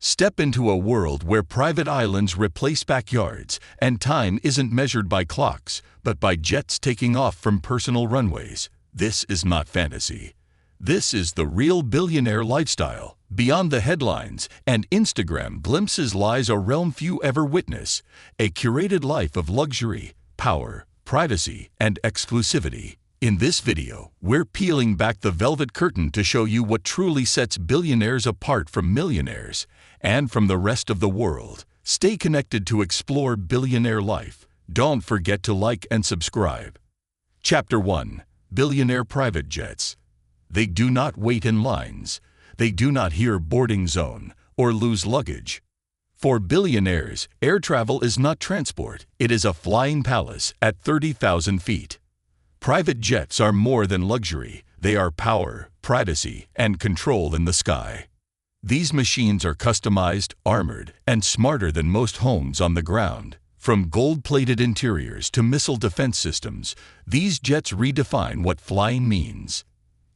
Step into a world where private islands replace backyards and time isn't measured by clocks, but by jets taking off from personal runways. This is not fantasy. This is the real billionaire lifestyle. Beyond the headlines and Instagram glimpses lies a realm few ever witness, a curated life of luxury, power, privacy, and exclusivity. In this video, we're peeling back the velvet curtain to show you what truly sets billionaires apart from millionaires and from the rest of the world. Stay connected to explore billionaire life. Don't forget to like and subscribe. Chapter 1. Billionaire Private Jets. They do not wait in lines. They do not hear boarding zone or lose luggage. For billionaires, air travel is not transport. It is a flying palace at 30,000 feet. Private jets are more than luxury. They are power, privacy, and control in the sky. These machines are customized, armored, and smarter than most homes on the ground. From gold-plated interiors to missile defense systems, these jets redefine what flying means.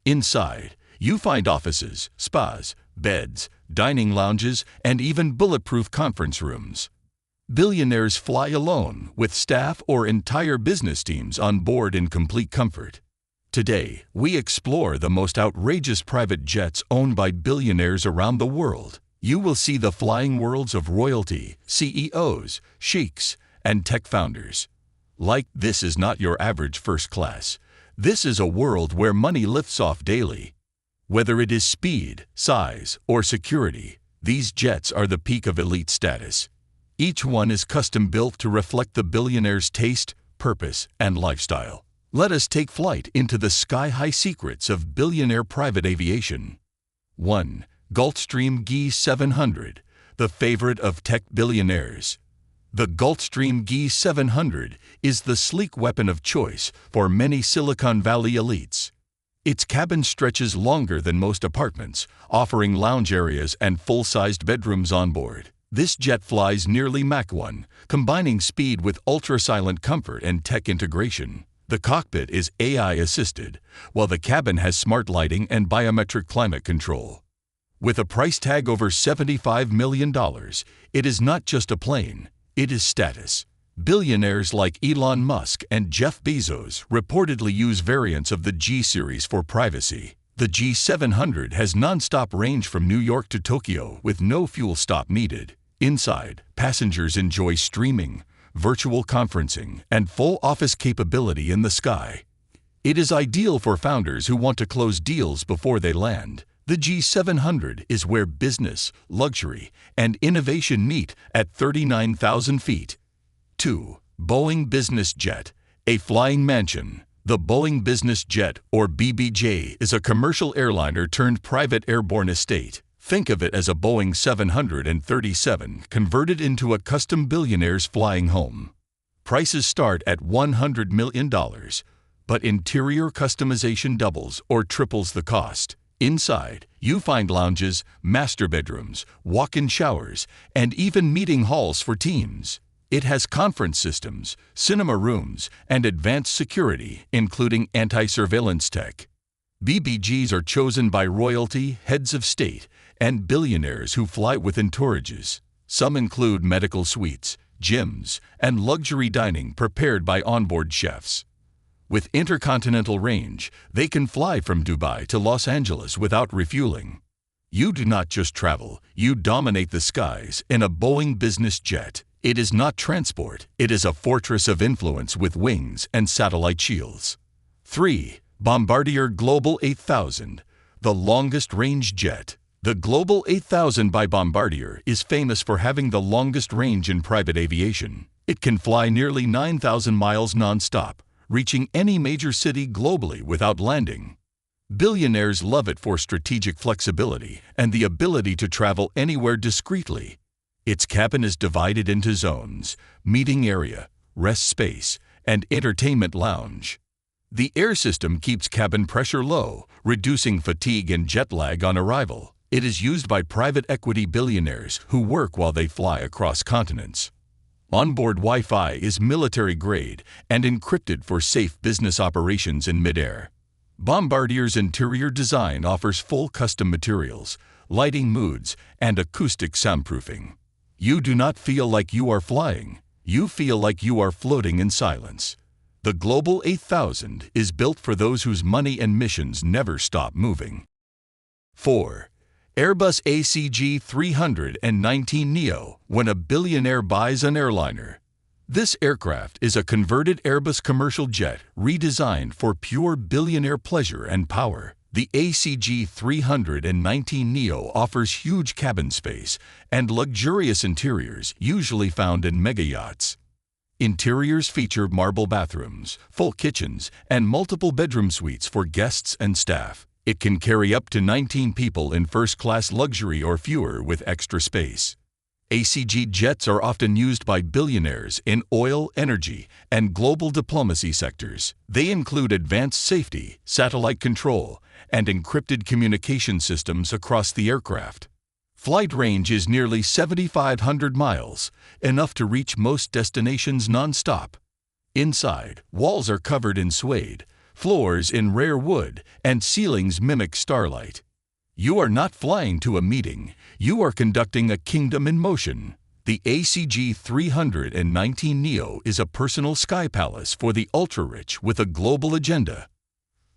Inside, you find offices, spas, beds, dining lounges, and even bulletproof conference rooms. Billionaires fly alone, with staff or entire business teams on board in complete comfort. Today, we explore the most outrageous private jets owned by billionaires around the world. You will see the flying worlds of royalty, CEOs, sheiks, and tech founders. This is not your average first class. This is a world where money lifts off daily. Whether it is speed, size, or security, these jets are the peak of elite status. Each one is custom-built to reflect the billionaire's taste, purpose, and lifestyle. Let us take flight into the sky-high secrets of billionaire private aviation. 1. Gulfstream G700, the favorite of tech billionaires. The Gulfstream G700 is the sleek weapon of choice for many Silicon Valley elites. Its cabin stretches longer than most apartments, offering lounge areas and full-sized bedrooms on board. This jet flies nearly Mach 1, combining speed with ultra-silent comfort and tech integration. The cockpit is AI-assisted, while the cabin has smart lighting and biometric climate control. With a price tag over $75 million, it is not just a plane, it is status. Billionaires like Elon Musk and Jeff Bezos reportedly use variants of the G-series for privacy. The G700 has non-stop range from New York to Tokyo with no fuel stop needed. Inside, passengers enjoy streaming, virtual conferencing, and full office capability in the sky. It is ideal for founders who want to close deals before they land. The G700 is where business, luxury, and innovation meet at 39,000 feet. 2. Boeing Business Jet, a flying mansion. The Boeing Business Jet, or BBJ, is a commercial airliner turned private airborne estate. Think of it as a Boeing 737 converted into a custom billionaire's flying home. Prices start at $100 million, but interior customization doubles or triples the cost. Inside, you find lounges, master bedrooms, walk-in showers, and even meeting halls for teams. It has conference systems, cinema rooms, and advanced security, including anti-surveillance tech. BBGs are chosen by royalty, heads of state, and billionaires who fly with entourages. Some include medical suites, gyms, and luxury dining prepared by onboard chefs. With intercontinental range, they can fly from Dubai to Los Angeles without refueling. You do not just travel, you dominate the skies in a Boeing business jet. It is not transport, it is a fortress of influence with wings and satellite shields. 3. Bombardier Global 8000, the longest-range jet. The Global 8000 by Bombardier is famous for having the longest range in private aviation. It can fly nearly 9,000 miles non-stop, reaching any major city globally without landing. Billionaires love it for strategic flexibility and the ability to travel anywhere discreetly. Its cabin is divided into zones: meeting area, rest space, and entertainment lounge. The air system keeps cabin pressure low, reducing fatigue and jet lag on arrival. It is used by private equity billionaires who work while they fly across continents. Onboard Wi-Fi is military-grade and encrypted for safe business operations in midair. Bombardier's interior design offers full custom materials, lighting modes, and acoustic soundproofing. You do not feel like you are flying. You feel like you are floating in silence. The Global 8000 is built for those whose money and missions never stop moving. 4. Airbus ACG 319neo when a billionaire buys an airliner. This aircraft is a converted Airbus commercial jet redesigned for pure billionaire pleasure and power. The ACG 319neo offers huge cabin space and luxurious interiors usually found in mega yachts. Interiors feature marble bathrooms, full kitchens, and multiple bedroom suites for guests and staff. It can carry up to 19 people in first-class luxury or fewer with extra space. ACG jets are often used by billionaires in oil, energy, and global diplomacy sectors. They include advanced safety, satellite control, and encrypted communication systems across the aircraft. Flight range is nearly 7,500 miles, enough to reach most destinations non-stop. Inside, walls are covered in suede, floors in rare wood, and ceilings mimic starlight. You are not flying to a meeting, you are conducting a kingdom in motion. The ACG 319neo is a personal sky palace for the ultra-rich with a global agenda.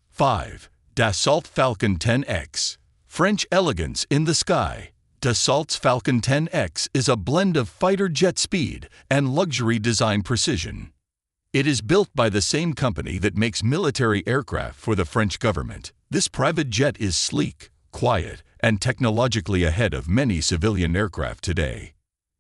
5. Dassault Falcon 10X. French elegance in the sky. Dassault's Falcon 10X is a blend of fighter jet speed and luxury design precision. It is built by the same company that makes military aircraft for the French government. This private jet is sleek, quiet, and technologically ahead of many civilian aircraft today.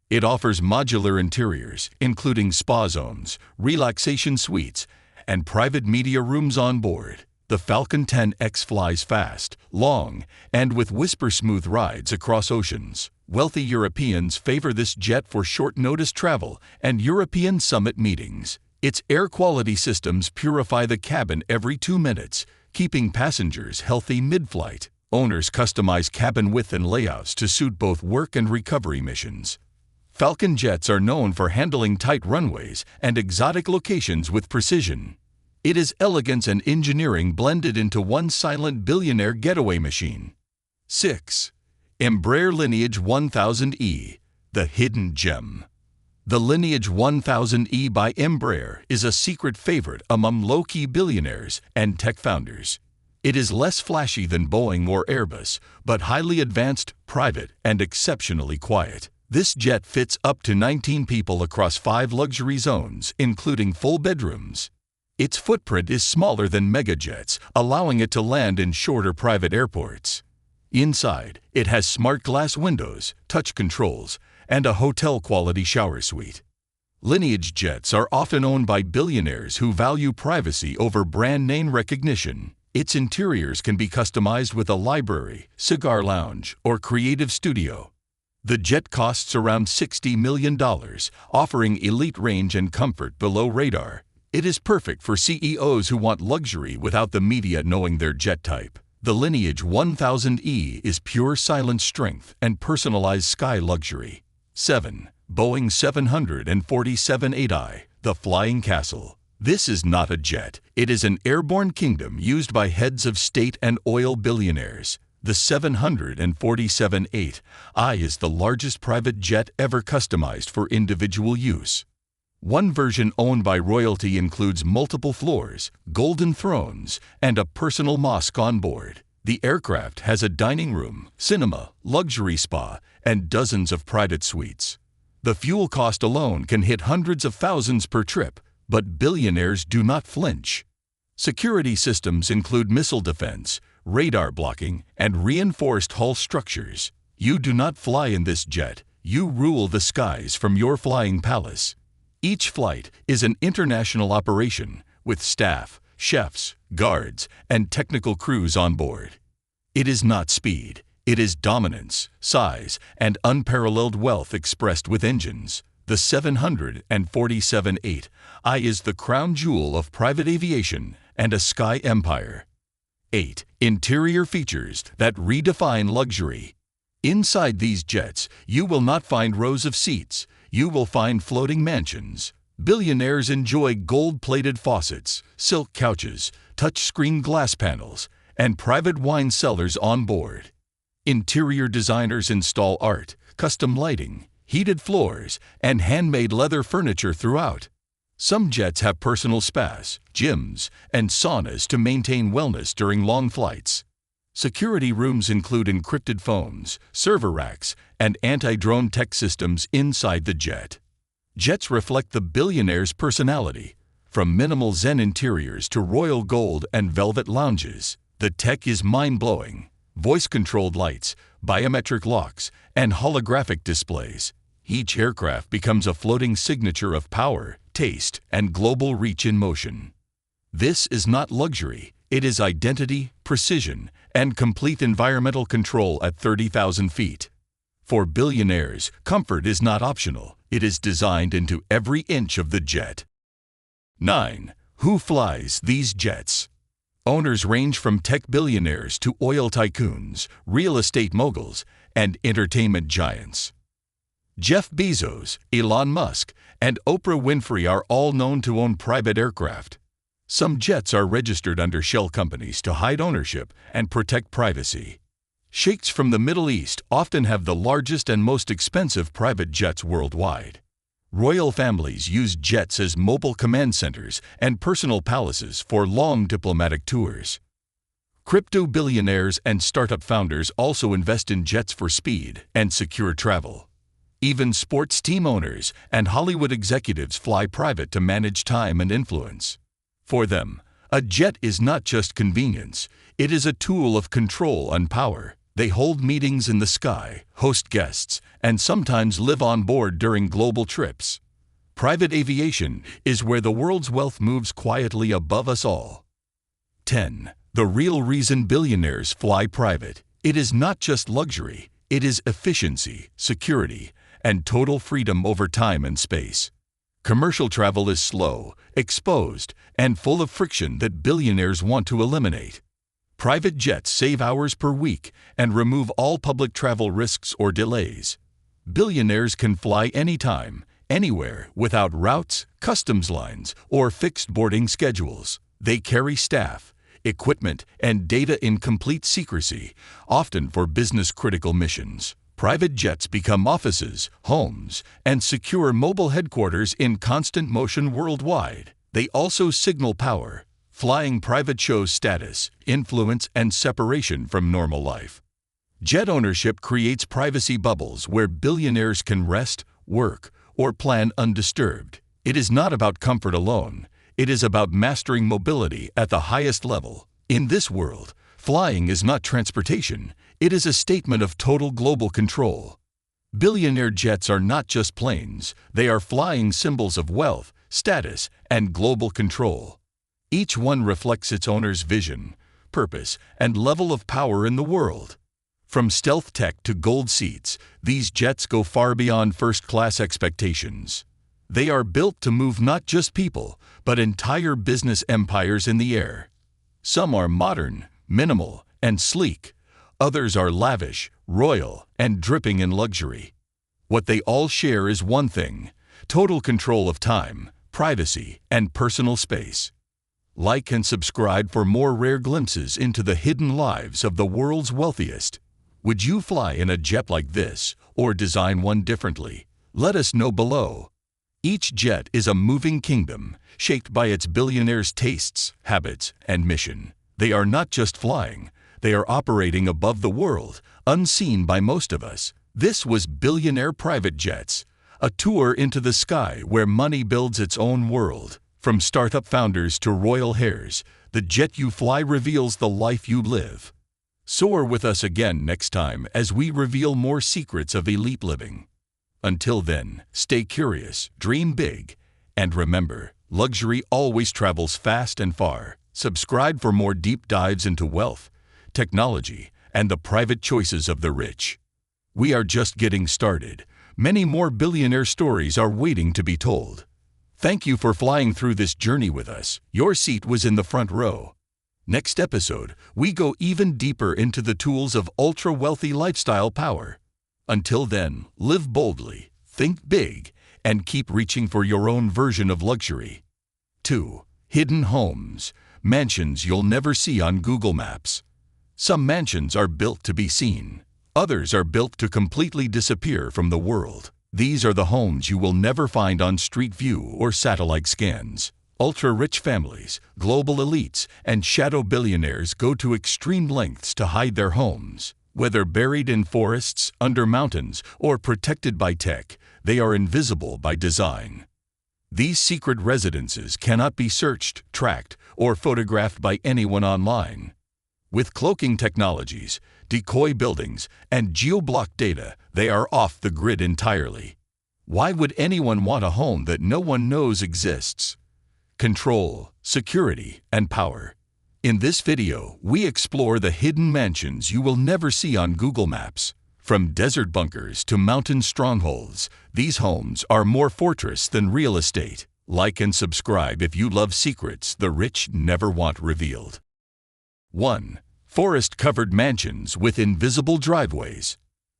It offers modular interiors, including spa zones, relaxation suites, and private media rooms on board. The Falcon 10X flies fast, long, and with whisper-smooth rides across oceans. Wealthy Europeans favor this jet for short-notice travel and European summit meetings. Its air quality systems purify the cabin every 2 minutes, keeping passengers healthy mid-flight. Owners customize cabin width and layouts to suit both work and recovery missions. Falcon jets are known for handling tight runways and exotic locations with precision. It is elegance and engineering blended into one silent billionaire getaway machine. 6. Embraer Lineage 1000E, the hidden gem. The Lineage 1000E by Embraer is a secret favorite among low-key billionaires and tech founders. It is less flashy than Boeing or Airbus, but highly advanced, private, and exceptionally quiet. This jet fits up to 19 people across 5 luxury zones, including full bedrooms. Its footprint is smaller than megajets, allowing it to land in shorter private airports. Inside, it has smart glass windows, touch controls, and a hotel-quality shower suite. Lineage jets are often owned by billionaires who value privacy over brand name recognition. Its interiors can be customized with a library, cigar lounge, or creative studio. The jet costs around $60 million, offering elite range and comfort below radar. It is perfect for CEOs who want luxury without the media knowing their jet type. The Lineage 1000E is pure silent strength and personalized sky luxury. 7. Boeing 747-8i, the Flying Castle. This is not a jet. It is an airborne kingdom used by heads of state and oil billionaires. The 747-8i is the largest private jet ever customized for individual use. One version owned by royalty includes multiple floors, golden thrones, and a personal mosque on board. The aircraft has a dining room, cinema, luxury spa, and dozens of private suites. The fuel cost alone can hit hundreds of thousands per trip, but billionaires do not flinch. Security systems include missile defense, radar blocking, and reinforced hull structures. You do not fly in this jet. You rule the skies from your flying palace. Each flight is an international operation with staff, chefs, guards, and technical crews on board. It is not speed. It is dominance, size, and unparalleled wealth expressed with engines. The 747-8i is the crown jewel of private aviation and a sky empire. 8. Interior features that redefine luxury. Inside these jets, you will not find rows of seats. You will find floating mansions. Billionaires enjoy gold-plated faucets, silk couches, touchscreen glass panels, and private wine cellars on board. Interior designers install art, custom lighting, heated floors, and handmade leather furniture throughout. Some jets have personal spas, gyms, and saunas to maintain wellness during long flights. Security rooms include encrypted phones, server racks, and anti-drone tech systems inside the jet. Jets reflect the billionaire's personality. From minimal Zen interiors to royal gold and velvet lounges, the tech is mind-blowing. Voice-controlled lights, biometric locks, and holographic displays. Each aircraft becomes a floating signature of power, taste, and global reach in motion. This is not luxury. It is identity, precision, and complete environmental control at 30,000 feet. For billionaires, comfort is not optional. It is designed into every inch of the jet. 9. Who flies these jets? Owners range from tech billionaires to oil tycoons, real estate moguls, and entertainment giants. Jeff Bezos, Elon Musk, and Oprah Winfrey are all known to own private aircraft. Some jets are registered under shell companies to hide ownership and protect privacy. Sheikhs from the Middle East often have the largest and most expensive private jets worldwide. Royal families use jets as mobile command centers and personal palaces for long diplomatic tours. Crypto billionaires and startup founders also invest in jets for speed and secure travel. Even sports team owners and Hollywood executives fly private to manage time and influence. For them, a jet is not just convenience, it is a tool of control and power. They hold meetings in the sky, host guests, and sometimes live on board during global trips. Private aviation is where the world's wealth moves quietly above us all. 10. The real reason billionaires fly private. It is not just luxury, it is efficiency, security, and total freedom over time and space. Commercial travel is slow, exposed, and full of friction that billionaires want to eliminate. Private jets save hours per week and remove all public travel risks or delays. Billionaires can fly anytime, anywhere, without routes, customs lines, or fixed boarding schedules. They carry staff, equipment, and data in complete secrecy, often for business-critical missions. Private jets become offices, homes, and secure mobile headquarters in constant motion worldwide. They also signal power. Flying private shows status, influence, and separation from normal life. Jet ownership creates privacy bubbles where billionaires can rest, work, or plan undisturbed. It is not about comfort alone. It is about mastering mobility at the highest level. In this world, flying is not transportation. It is a statement of total global control. Billionaire jets are not just planes. They are flying symbols of wealth, status, and global control. Each one reflects its owner's vision, purpose, and level of power in the world. From stealth tech to gold seats, these jets go far beyond first-class expectations. They are built to move not just people, but entire business empires in the air. Some are modern, minimal, and sleek. Others are lavish, royal, and dripping in luxury. What they all share is one thing: total control of time, privacy, and personal space. Like and subscribe for more rare glimpses into the hidden lives of the world's wealthiest. Would you fly in a jet like this, or design one differently? Let us know below. Each jet is a moving kingdom, shaped by its billionaire's tastes, habits, and mission. They are not just flying, they are operating above the world, unseen by most of us. This was Billionaire Private Jets, a tour into the sky where money builds its own world. From startup founders to royal heirs, the jet you fly reveals the life you live. Soar with us again next time as we reveal more secrets of elite living. Until then, stay curious, dream big, and remember, luxury always travels fast and far. Subscribe for more deep dives into wealth, technology, and the private choices of the rich. We are just getting started. Many more billionaire stories are waiting to be told. Thank you for flying through this journey with us. Your seat was in the front row. Next episode, we go even deeper into the tools of ultra-wealthy lifestyle power. Until then, live boldly, think big, and keep reaching for your own version of luxury. 2. Hidden homes. Mansions you'll never see on Google Maps. Some mansions are built to be seen. Others are built to completely disappear from the world. These are the homes you will never find on Street View or satellite scans. Ultra-rich families, global elites, and shadow billionaires go to extreme lengths to hide their homes. Whether buried in forests, under mountains, or protected by tech, they are invisible by design. These secret residences cannot be searched, tracked, or photographed by anyone online. With cloaking technologies, decoy buildings, and geo-block data, they are off the grid entirely. Why would anyone want a home that no one knows exists? Control, security, and power. In this video, we explore the hidden mansions you will never see on Google Maps. From desert bunkers to mountain strongholds, these homes are more fortress than real estate. Like and subscribe if you love secrets the rich never want revealed. 1. Forest-covered mansions with invisible driveways.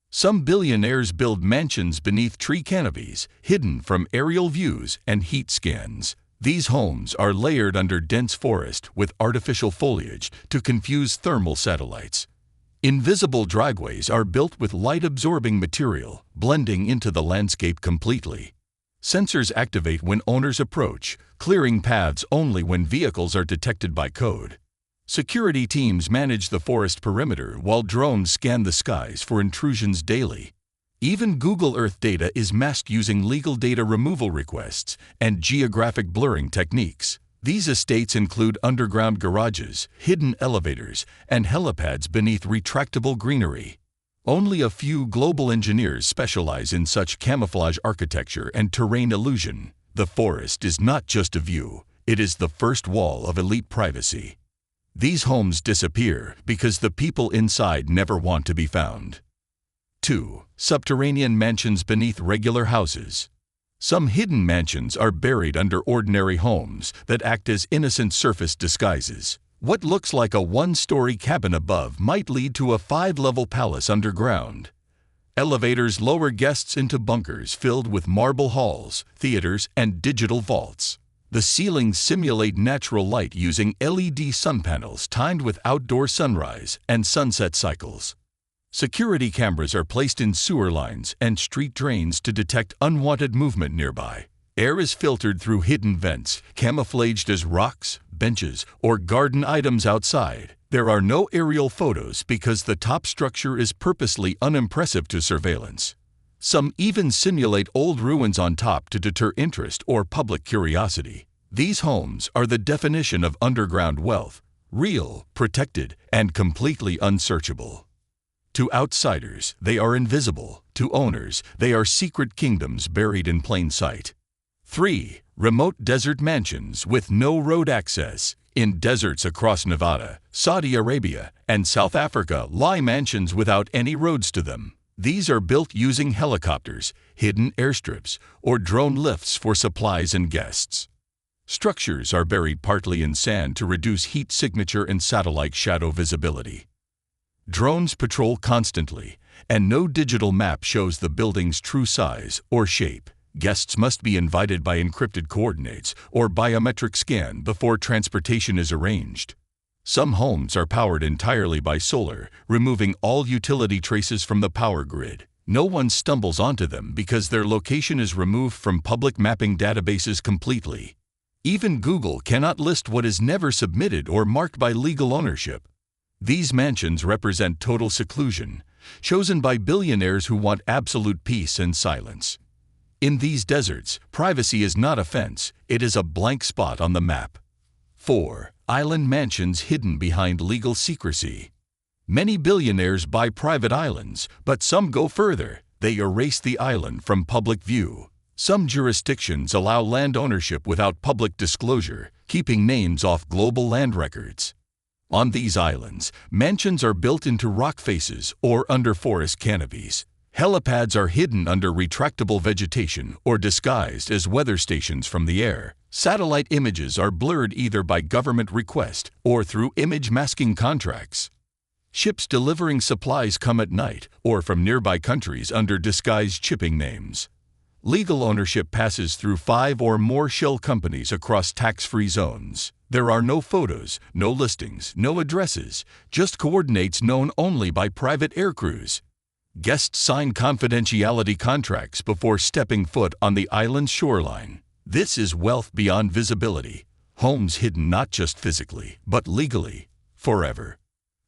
Some billionaires build mansions beneath tree canopies, hidden from aerial views and heat scans. These homes are layered under dense forest with artificial foliage to confuse thermal satellites. Invisible driveways are built with light-absorbing material, blending into the landscape completely. Sensors activate when owners approach, clearing paths only when vehicles are detected by code. Security teams manage the forest perimeter while drones scan the skies for intrusions daily. Even Google Earth data is masked using legal data removal requests and geographic blurring techniques. These estates include underground garages, hidden elevators, and helipads beneath retractable greenery. Only a few global engineers specialize in such camouflage architecture and terrain illusion. The forest is not just a view, it is the first wall of elite privacy. These homes disappear because the people inside never want to be found. 2. Subterranean mansions beneath regular houses. Some hidden mansions are buried under ordinary homes that act as innocent surface disguises. What looks like a one-story cabin above might lead to a 5-level palace underground. Elevators lower guests into bunkers filled with marble halls, theaters, and digital vaults. The ceilings simulate natural light using LED sun panels timed with outdoor sunrise and sunset cycles. Security cameras are placed in sewer lines and street drains to detect unwanted movement nearby. Air is filtered through hidden vents, camouflaged as rocks, benches, or garden items outside. There are no aerial photos because the top structure is purposely unimpressive to surveillance. Some even simulate old ruins on top to deter interest or public curiosity. These homes are the definition of underground wealth, real, protected, and completely unsearchable. To outsiders, they are invisible. To owners, they are secret kingdoms buried in plain sight. 3. Remote desert mansions with no road access. In deserts across Nevada, Saudi Arabia, and South Africa lie mansions without any roads to them. These are built using helicopters, hidden airstrips, or drone lifts for supplies and guests. Structures are buried partly in sand to reduce heat signature and satellite shadow visibility. Drones patrol constantly, and no digital map shows the building's true size or shape. Guests must be invited by encrypted coordinates or biometric scan before transportation is arranged. Some homes are powered entirely by solar, removing all utility traces from the power grid. No one stumbles onto them because their location is removed from public mapping databases completely. Even Google cannot list what is never submitted or marked by legal ownership. These mansions represent total seclusion, chosen by billionaires who want absolute peace and silence. In these deserts, privacy is not a fence, it is a blank spot on the map. 4. Island mansions hidden behind legal secrecy. Many billionaires buy private islands, but some go further. They erase the island from public view. Some jurisdictions allow land ownership without public disclosure, keeping names off global land records. On these islands, mansions are built into rock faces or under forest canopies. Helipads are hidden under retractable vegetation or disguised as weather stations from the air. Satellite images are blurred either by government request or through image masking contracts. Ships delivering supplies come at night or from nearby countries under disguised shipping names. Legal ownership passes through 5 or more shell companies across tax-free zones. There are no photos, no listings, no addresses, just coordinates known only by private air crews. Guests sign confidentiality contracts before stepping foot on the island's shoreline. This is wealth beyond visibility. Homes hidden not just physically, but legally, forever.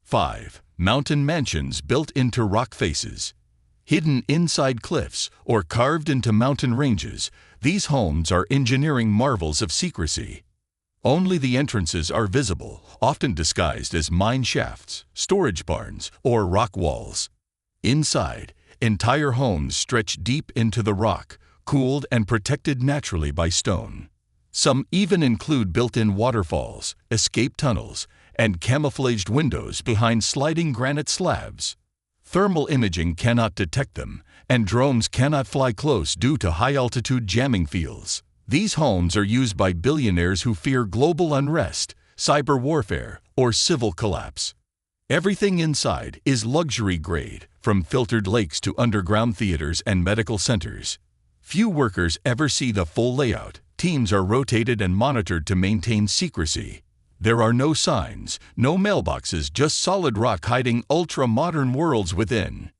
5. Mountain mansions built into rock faces. Hidden inside cliffs or carved into mountain ranges, these homes are engineering marvels of secrecy. Only the entrances are visible, often disguised as mine shafts, storage barns, or rock walls. Inside, entire homes stretch deep into the rock, cooled and protected naturally by stone. Some even include built-in waterfalls, escape tunnels, and camouflaged windows behind sliding granite slabs. Thermal imaging cannot detect them, and drones cannot fly close due to high-altitude jamming fields. These homes are used by billionaires who fear global unrest, cyber warfare, or civil collapse. Everything inside is luxury grade, from filtered lakes to underground theaters and medical centers. Few workers ever see the full layout. Teams are rotated and monitored to maintain secrecy. There are no signs, no mailboxes, just solid rock hiding ultra-modern worlds within.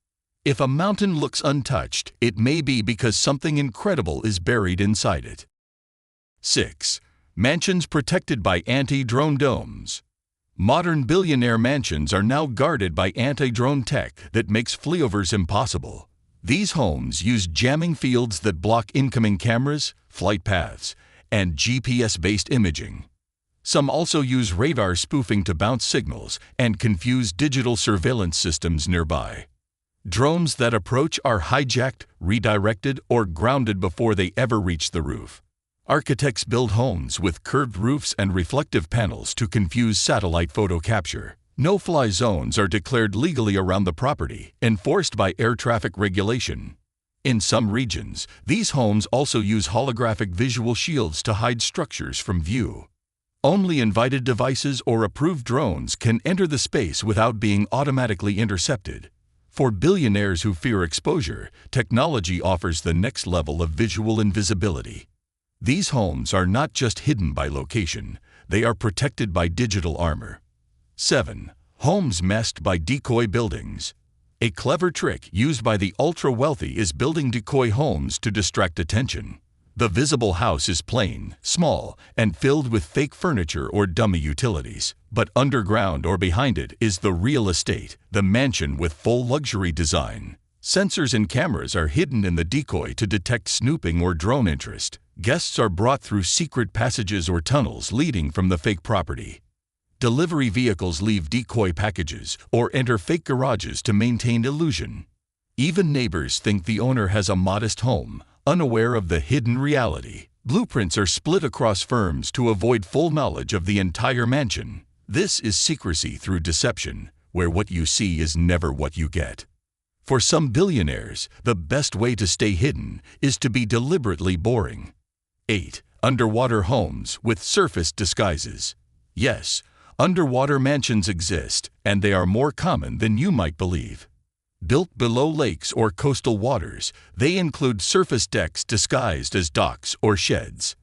If a mountain looks untouched, it may be because something incredible is buried inside it. 6. Mansions protected by anti-drone domes. Modern billionaire mansions are now guarded by anti-drone tech that makes flyovers impossible. These homes use jamming fields that block incoming cameras, flight paths, and GPS-based imaging. Some also use radar spoofing to bounce signals and confuse digital surveillance systems nearby. Drones that approach are hijacked, redirected, or grounded before they ever reach the roof. Architects build homes with curved roofs and reflective panels to confuse satellite photo capture. No-fly zones are declared legally around the property, enforced by air traffic regulation. In some regions, these homes also use holographic visual shields to hide structures from view. Only invited devices or approved drones can enter the space without being automatically intercepted. For billionaires who fear exposure, technology offers the next level of visual invisibility. These homes are not just hidden by location, they are protected by digital armor. 7. Homes masked by decoy buildings. A clever trick used by the ultra-wealthy is building decoy homes to distract attention. The visible house is plain, small, and filled with fake furniture or dummy utilities. But underground or behind it is the real estate, the mansion with full luxury design. Sensors and cameras are hidden in the decoy to detect snooping or drone interest. Guests are brought through secret passages or tunnels leading from the fake property. Delivery vehicles leave decoy packages or enter fake garages to maintain illusion. Even neighbors think the owner has a modest home, unaware of the hidden reality. Blueprints are split across firms to avoid full knowledge of the entire mansion. This is secrecy through deception, where what you see is never what you get. For some billionaires, the best way to stay hidden is to be deliberately boring. 8. Underwater homes with surface disguises. Yes, underwater mansions exist, and they are more common than you might believe. Built below lakes or coastal waters, they include surface decks disguised as docks or sheds.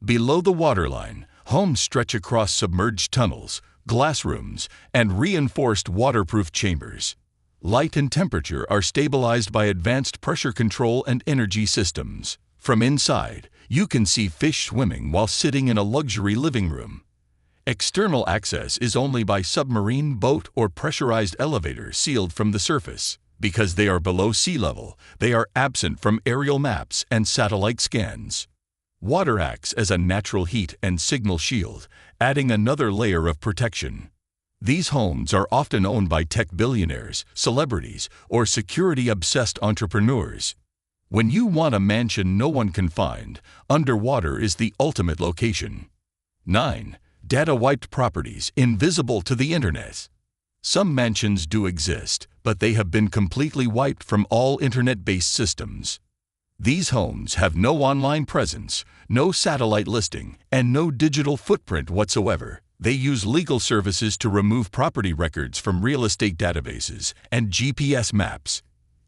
Below the waterline, homes stretch across submerged tunnels, glass rooms, and reinforced waterproof chambers. Light and temperature are stabilized by advanced pressure control and energy systems. From inside, you can see fish swimming while sitting in a luxury living room. External access is only by submarine, boat, or pressurized elevator sealed from the surface. Because they are below sea level, they are absent from aerial maps and satellite scans. Water acts as a natural heat and signal shield, adding another layer of protection. These homes are often owned by tech billionaires, celebrities, or security-obsessed entrepreneurs. When you want a mansion no one can find, underwater is the ultimate location. 9. Data-wiped properties invisible to the internet. Some mansions do exist, but they have been completely wiped from all internet-based systems. These homes have no online presence, no satellite listing, and no digital footprint whatsoever. They use legal services to remove property records from real estate databases and GPS maps.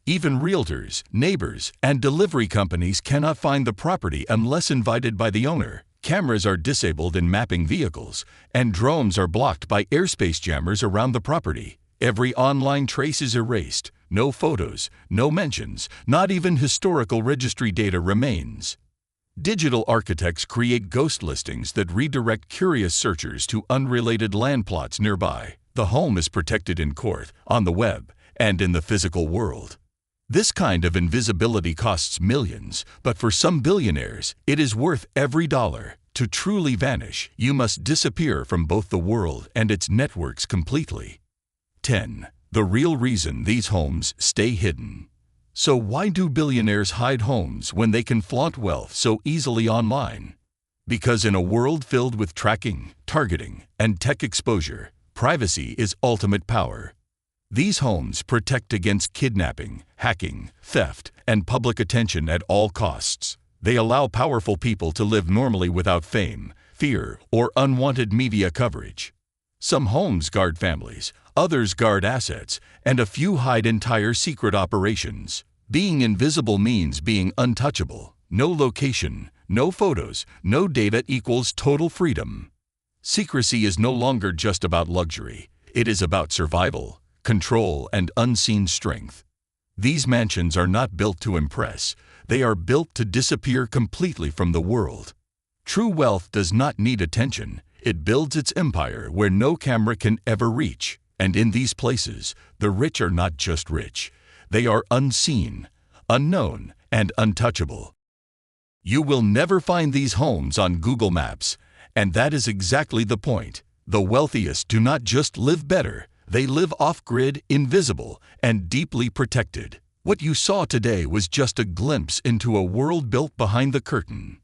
Even realtors, neighbors, and delivery companies cannot find the property unless invited by the owner. Cameras are disabled in mapping vehicles, and drones are blocked by airspace jammers around the property. Every online trace is erased. No photos, no mentions, not even historical registry data remains. Digital architects create ghost listings that redirect curious searchers to unrelated land plots nearby. The home is protected in court, on the web, and in the physical world. This kind of invisibility costs millions, but for some billionaires, it is worth every dollar. To truly vanish, you must disappear from both the world and its networks completely. 10. The real reason these homes stay hidden. So why do billionaires hide homes when they can flaunt wealth so easily online? Because in a world filled with tracking, targeting, and tech exposure, privacy is ultimate power. These homes protect against kidnapping, hacking, theft, and public attention at all costs. They allow powerful people to live normally without fame, fear, or unwanted media coverage. Some homes guard families, others guard assets, and a few hide entire secret operations. Being invisible means being untouchable. No location, no photos, no data equals total freedom. Secrecy is no longer just about luxury. It is about survival, control, and unseen strength. These mansions are not built to impress. They are built to disappear completely from the world. True wealth does not need attention. It builds its empire where no camera can ever reach. And in these places, the rich are not just rich. They are unseen, unknown, and untouchable. You will never find these homes on Google Maps. And that is exactly the point. The wealthiest do not just live better. They live off-grid, invisible, and deeply protected. What you saw today was just a glimpse into a world built behind the curtain.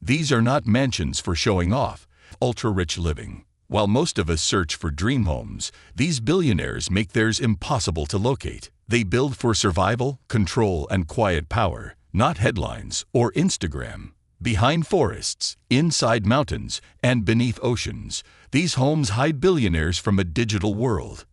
These are not mansions for showing off, ultra-rich living. While most of us search for dream homes, these billionaires make theirs impossible to locate. They build for survival, control, and quiet power, not headlines or Instagram. Behind forests, inside mountains, and beneath oceans, these homes hide billionaires from a digital world.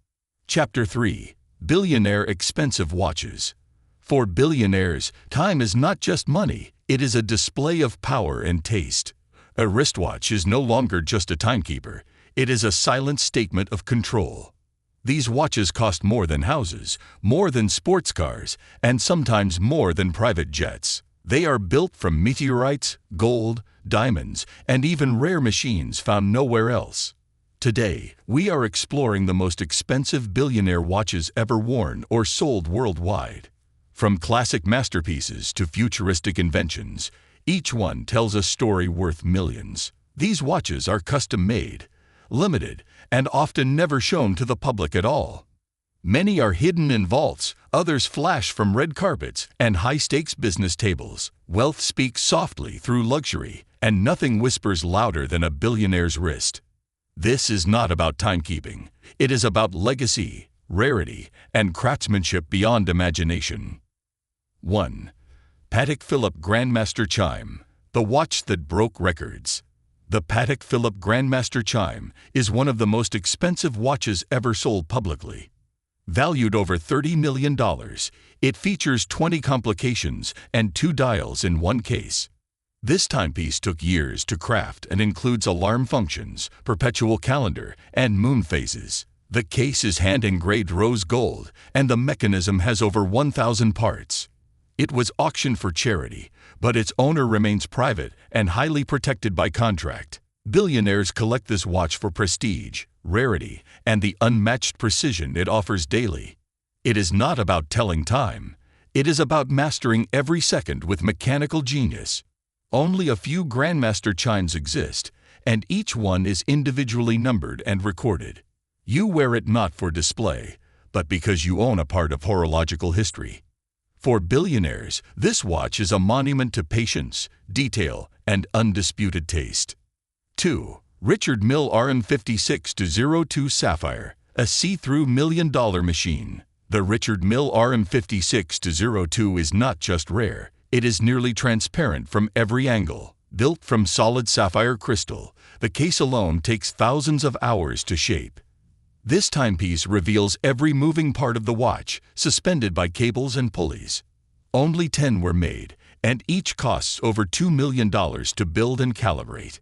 Chapter 3. Billionaire Expensive Watches. For billionaires, time is not just money, it is a display of power and taste. A wristwatch is no longer just a timekeeper, it is a silent statement of control. These watches cost more than houses, more than sports cars, and sometimes more than private jets. They are built from meteorites, gold, diamonds, and even rare machines found nowhere else. Today, we are exploring the most expensive billionaire watches ever worn or sold worldwide. From classic masterpieces to futuristic inventions, each one tells a story worth millions. These watches are custom-made, limited, and often never shown to the public at all. Many are hidden in vaults, others flash from red carpets and high-stakes business tables. Wealth speaks softly through luxury, and nothing whispers louder than a billionaire's wrist. This is not about timekeeping. It is about legacy, rarity, and craftsmanship beyond imagination. 1. Patek Philippe Grandmaster Chime, the watch that broke records. The Patek Philippe Grandmaster Chime is one of the most expensive watches ever sold publicly. Valued over $30 million, it features 20 complications and 2 dials in one case. This timepiece took years to craft and includes alarm functions, perpetual calendar, and moon phases. The case is hand-engraved rose gold, and the mechanism has over 1,000 parts. It was auctioned for charity, but its owner remains private and highly protected by contract. Billionaires collect this watch for prestige, rarity, and the unmatched precision it offers daily. It is not about telling time. It is about mastering every second with mechanical genius. Only a few Grandmaster chimes exist, and each one is individually numbered and recorded. You wear it not for display, but because you own a part of horological history. For billionaires, this watch is a monument to patience, detail, and undisputed taste. 2. Richard Mille RM56-02 Sapphire, a see-through million-dollar machine. The Richard Mille RM56-02 is not just rare, it is nearly transparent from every angle. Built from solid sapphire crystal, the case alone takes thousands of hours to shape. This timepiece reveals every moving part of the watch, suspended by cables and pulleys. Only 10 were made, and each costs over $2 million to build and calibrate.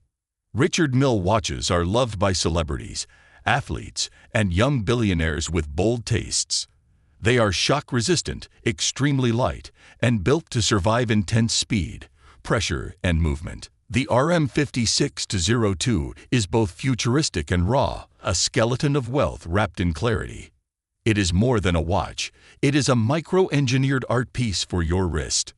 Richard Mille watches are loved by celebrities, athletes, and young billionaires with bold tastes. They are shock-resistant, extremely light, and built to survive intense speed, pressure, and movement. The RM56-02 is both futuristic and raw, a skeleton of wealth wrapped in clarity. It is more than a watch. It is a micro-engineered art piece for your wrist.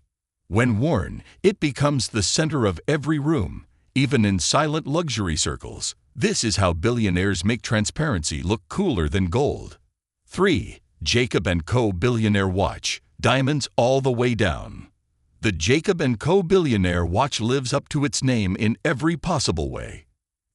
When worn, it becomes the center of every room, even in silent luxury circles. This is how billionaires make transparency look cooler than gold. 3. Jacob & Co. Billionaire Watch. Diamonds all the way down. The Jacob & Co. Billionaire watch lives up to its name in every possible way.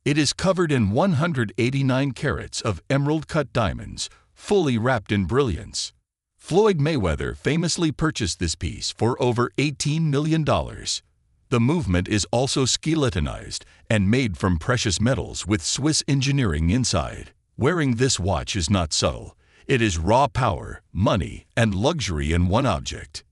It is covered in 189 carats of emerald-cut diamonds, fully wrapped in brilliance. Floyd Mayweather famously purchased this piece for over $18 million. The movement is also skeletonized and made from precious metals with Swiss engineering inside. Wearing this watch is not subtle. It is raw power, money, and luxury in one object.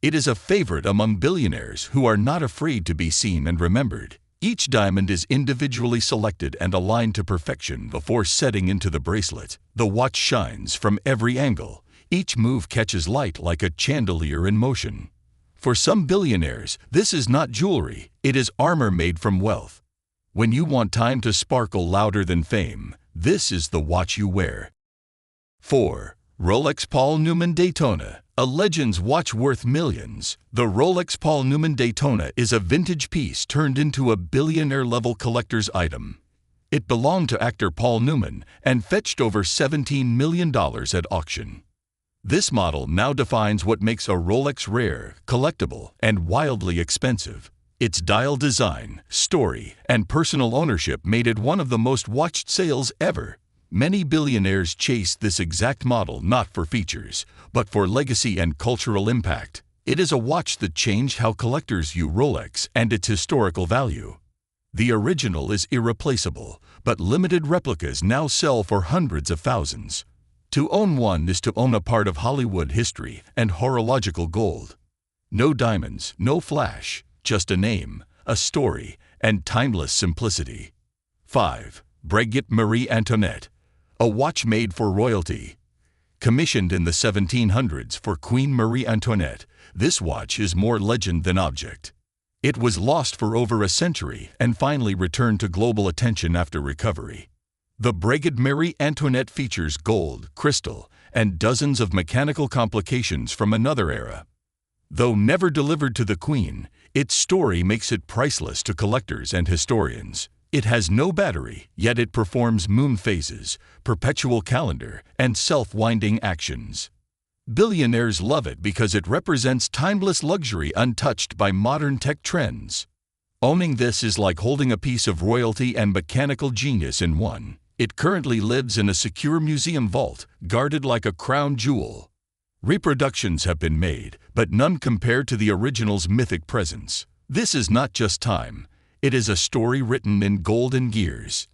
It is a favorite among billionaires who are not afraid to be seen and remembered. Each diamond is individually selected and aligned to perfection before setting into the bracelet. The watch shines from every angle. Each move catches light like a chandelier in motion. For some billionaires, this is not jewelry, it is armor made from wealth. When you want time to sparkle louder than fame, this is the watch you wear. 4. Rolex Paul Newman Daytona, a legend's watch worth millions. The Rolex Paul Newman Daytona is a vintage piece turned into a billionaire-level collector's item. It belonged to actor Paul Newman and fetched over $17 million at auction. This model now defines what makes a Rolex rare, collectible, and wildly expensive. Its dial design, story, and personal ownership made it one of the most watched sales ever. Many billionaires chase this exact model not for features, but for legacy and cultural impact. It is a watch that changed how collectors view Rolex and its historical value. The original is irreplaceable, but limited replicas now sell for hundreds of thousands. To own one is to own a part of Hollywood history and horological gold. No diamonds, no flash, just a name, a story, and timeless simplicity. 5. Breguet Marie Antoinette, a watch made for royalty. Commissioned in the 1700s for Queen Marie Antoinette, this watch is more legend than object. It was lost for over a century and finally returned to global attention after recovery. The Breguet Marie Antoinette features gold, crystal, and dozens of mechanical complications from another era. Though never delivered to the Queen, its story makes it priceless to collectors and historians. It has no battery, yet it performs moon phases, perpetual calendar, and self-winding actions. Billionaires love it because it represents timeless luxury untouched by modern tech trends. Owning this is like holding a piece of royalty and mechanical genius in one. It currently lives in a secure museum vault, guarded like a crown jewel. Reproductions have been made, but none compare to the original's mythic presence. This is not just time. It is a story written in golden gears.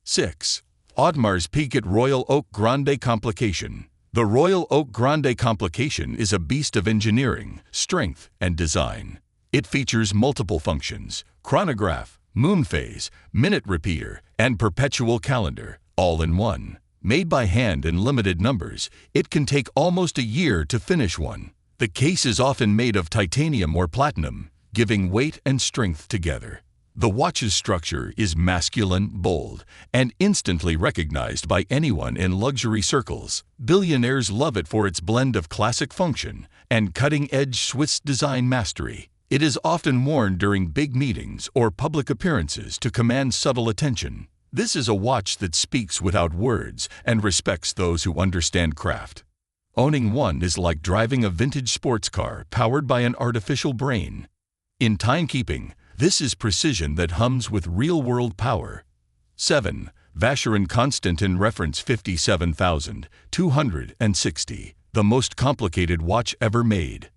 6. Audemar's Piguet Royal Oak Grande Complication. The Royal Oak Grande Complication is a beast of engineering, strength, and design. It features multiple functions: chronograph, moon phase, minute repeater, and perpetual calendar, all in one. Made by hand in limited numbers, it can take almost a year to finish one. The case is often made of titanium or platinum, giving weight and strength together. The watch's structure is masculine, bold, and instantly recognized by anyone in luxury circles. Billionaires love it for its blend of classic function and cutting-edge Swiss design mastery. It is often worn during big meetings or public appearances to command subtle attention. This is a watch that speaks without words and respects those who understand craft. Owning one is like driving a vintage sports car powered by an artificial brain. In timekeeping, this is precision that hums with real-world power. 7. Vacheron Constantin Reference 57260, the most complicated watch ever made.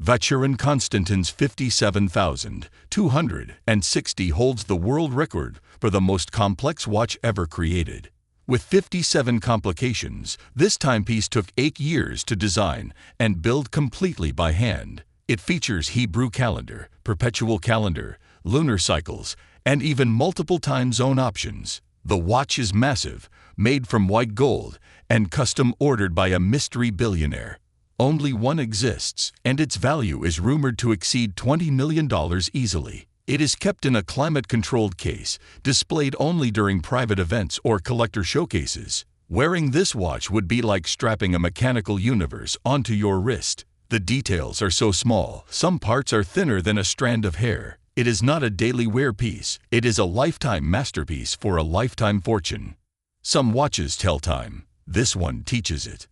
Vacheron Constantin's 57260 holds the world record for the most complex watch ever created. With 57 complications, this timepiece took 8 years to design and build completely by hand. It features Hebrew calendar, perpetual calendar, lunar cycles, and even multiple time zone options. The watch is massive, made from white gold, and custom ordered by a mystery billionaire. Only one exists, and its value is rumored to exceed $20 million easily. It is kept in a climate-controlled case, displayed only during private events or collector showcases. Wearing this watch would be like strapping a mechanical universe onto your wrist. The details are so small, some parts are thinner than a strand of hair. It is not a daily wear piece, it is a lifetime masterpiece for a lifetime fortune. Some watches tell time, this one teaches it.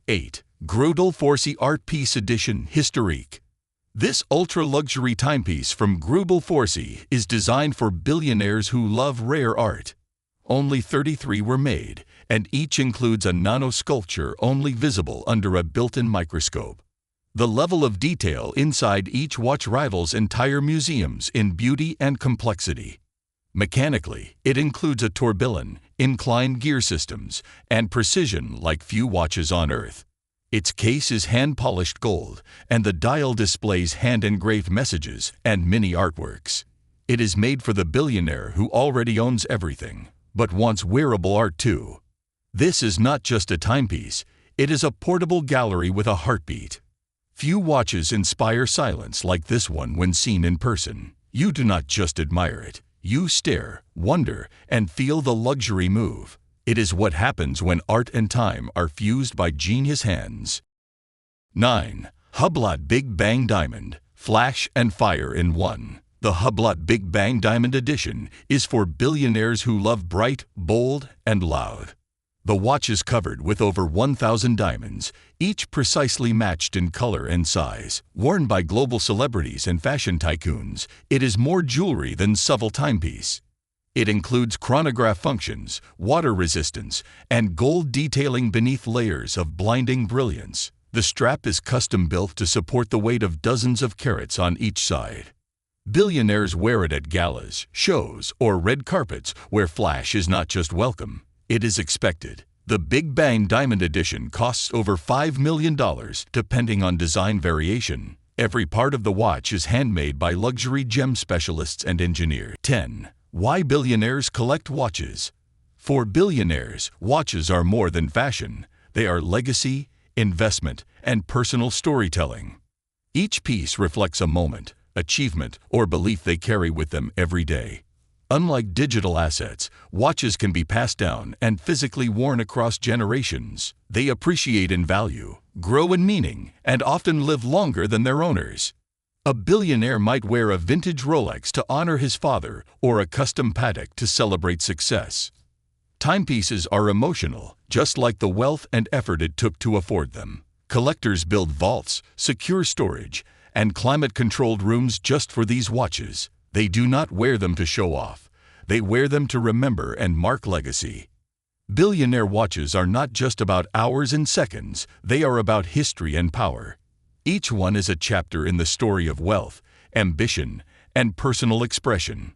8. Grudel Forsey Art Piece Edition Historique. This ultra-luxury timepiece from Grudel Forsey is designed for billionaires who love rare art. Only 33 were made, and each includes a nano-sculpture only visible under a built-in microscope. The level of detail inside each watch rivals entire museums in beauty and complexity. Mechanically, it includes a tourbillon, inclined gear systems, and precision like few watches on Earth. Its case is hand-polished gold, and the dial displays hand-engraved messages and mini artworks. It is made for the billionaire who already owns everything, but wants wearable art too. This is not just a timepiece, it is a portable gallery with a heartbeat. Few watches inspire silence like this one when seen in person. You do not just admire it, you stare, wonder, and feel the luxury move. It is what happens when art and time are fused by genius hands. 9. Hublot Big Bang Diamond, Flash and Fire in One. The Hublot Big Bang Diamond Edition is for billionaires who love bright, bold, and loud. The watch is covered with over 1,000 diamonds, each precisely matched in color and size. Worn by global celebrities and fashion tycoons, it is more jewelry than subtle timepiece. It includes chronograph functions, water resistance, and gold detailing beneath layers of blinding brilliance. The strap is custom-built to support the weight of dozens of carats on each side. Billionaires wear it at galas, shows, or red carpets where flash is not just welcome. It is expected. The Big Bang Diamond Edition costs over $5 million, depending on design variation. Every part of the watch is handmade by luxury gem specialists and engineers. 10. Why billionaires collect watches. For billionaires, watches are more than fashion. They are legacy, investment, and personal storytelling. Each piece reflects a moment, achievement, or belief they carry with them every day. Unlike digital assets, watches can be passed down and physically worn across generations. They appreciate in value, grow in meaning, and often live longer than their owners. A billionaire might wear a vintage Rolex to honor his father or a custom Patek to celebrate success. Timepieces are emotional, just like the wealth and effort it took to afford them. Collectors build vaults, secure storage, and climate-controlled rooms just for these watches. They do not wear them to show off. They wear them to remember and mark legacy. Billionaire watches are not just about hours and seconds, they are about history and power. Each one is a chapter in the story of wealth, ambition, and personal expression.